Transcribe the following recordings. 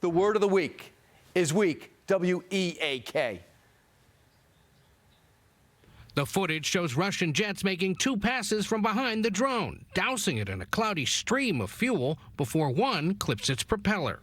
The word of the week is weak, W-E-A-K. The footage shows Russian jets making 2 passes from behind the drone, dousing it in a cloudy stream of fuel before one clips its propeller.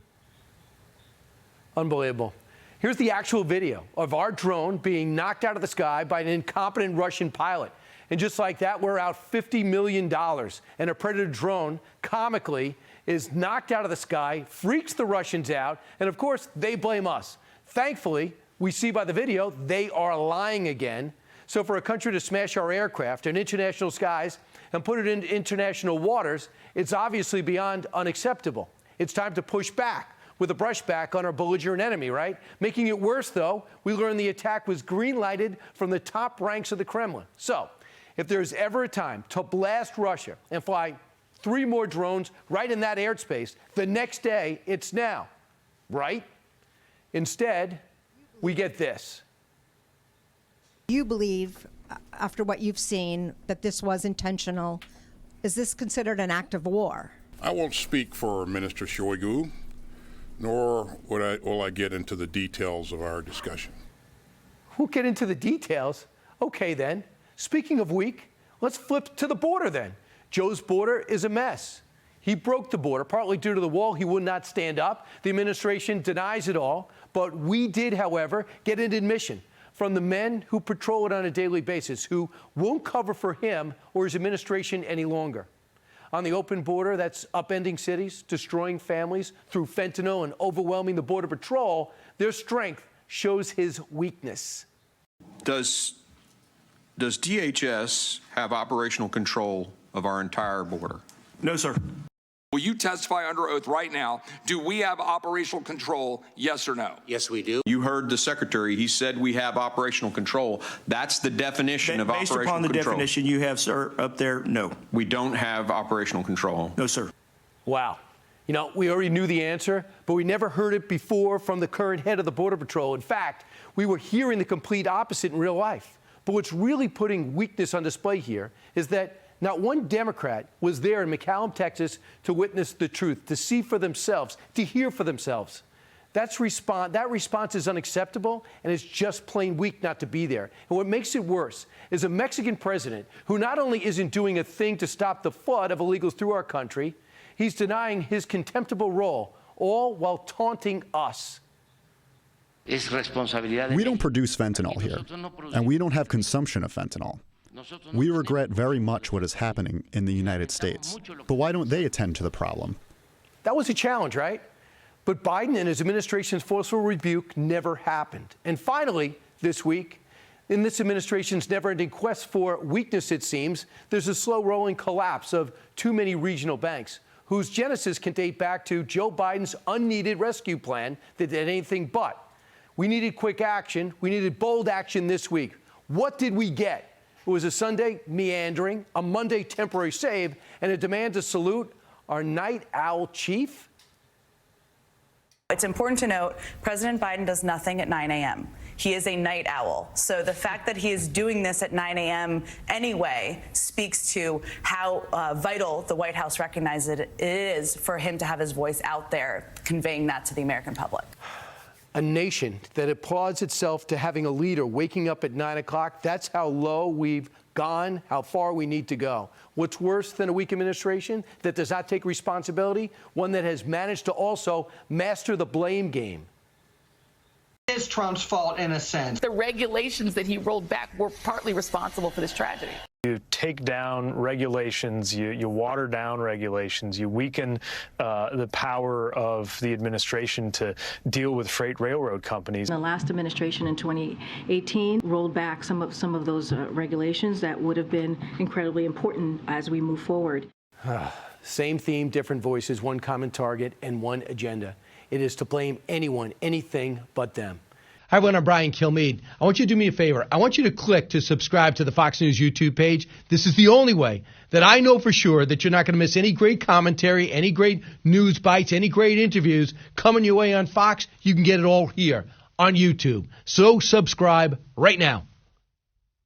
Unbelievable. Here's the actual video of our drone being knocked out of the sky by an incompetent Russian pilot. And just like that, we're out $50 million. And a Predator drone, comically, is knocked out of the sky, freaks the Russians out, and of course, they blame us. Thankfully, we see by the video, they are lying again. So for a country to smash our aircraft in international skies and put it into international waters, it's obviously beyond unacceptable. It's time to push back with a brushback on our belligerent enemy, right? Making it worse, though, we learned the attack was green-lighted from the top ranks of the Kremlin. So if there's ever a time to blast Russia and fly 3 more drones right in that airspace, the next day, it's now, right? Instead, we get this. You believe, after what you've seen, that this was intentional. Is this considered an act of war? I won't speak for Minister Shoigu, nor will I get into the details of our discussion. We'll get into the details? Okay, then. Speaking of weak, let's flip to the border, then. Joe's border is a mess. He broke the border, partly due to the wall. He would not stand up. The administration denies it all. But we did, however, get an admission from the men who patrol it on a daily basis, who won't cover for him or his administration any longer. On the open border, that's upending cities, destroying families through fentanyl and overwhelming the Border Patrol. Their strength shows his weakness. Does DHS have operational control of our entire border? No, sir. Will you testify under oath right now? Do we have operational control, yes or no? Yes, we do. You heard the secretary. He said we have operational control. That's the definition of operational control. Based upon the definition you have, sir, up there, no. We don't have operational control. No, sir. Wow. You know, we already knew the answer, but we never heard it before from the current head of the Border Patrol. In fact, we were hearing the complete opposite in real life. But what's really putting weakness on display here is that not one Democrat was there in McAllen, Texas, to witness the truth, to see for themselves, to hear for themselves. That response is unacceptable, and it's just plain weak not to be there. And what makes it worse is a Mexican president who not only isn't doing a thing to stop the flood of illegals through our country, he's denying his contemptible role, all while taunting us. We don't produce fentanyl here, and we don't have consumption of fentanyl. We regret very much what is happening in the United States. But why don't they attend to the problem? That was a challenge, right? But Biden and his administration's forceful rebuke never happened. And finally, this week, in this administration's never-ending quest for weakness, it seems, there's a slow-rolling collapse of too many regional banks, whose genesis can date back to Joe Biden's unneeded rescue plan that did anything but. We needed quick action. We needed bold action this week. What did we get? It was a Sunday meandering, a Monday temporary save, and a demand to salute our night owl chief. It's important to note President Biden does nothing at 9 a.m. He is a night owl. So the fact that he is doing this at 9 a.m. anyway speaks to how vital the White House recognizes it is for him to have his voice out there, conveying that to the American public. A nation that applauds itself to having a leader waking up at 9 o'clock, that's how low we've gone, how far we need to go. What's worse than a weak administration that does not take responsibility? One that has managed to also master the blame game. It is Trump's fault in a sense. The regulations that he rolled back were partly responsible for this tragedy. You take down regulations, you water down regulations, you weaken the power of the administration to deal with freight railroad companies. The last administration in 2018 rolled back some of those regulations that would have been incredibly important as we move forward. Same theme, different voices, one common target, and one agenda. It is to blame anyone, anything but them. Hi, everyone. I'm Brian Kilmeade. I want you to do me a favor. I want you to click to subscribe to the Fox News YouTube page. This is the only way that I know for sure that you're not going to miss any great commentary, any great news bites, any great interviews coming your way on Fox. You can get it all here on YouTube. So subscribe right now.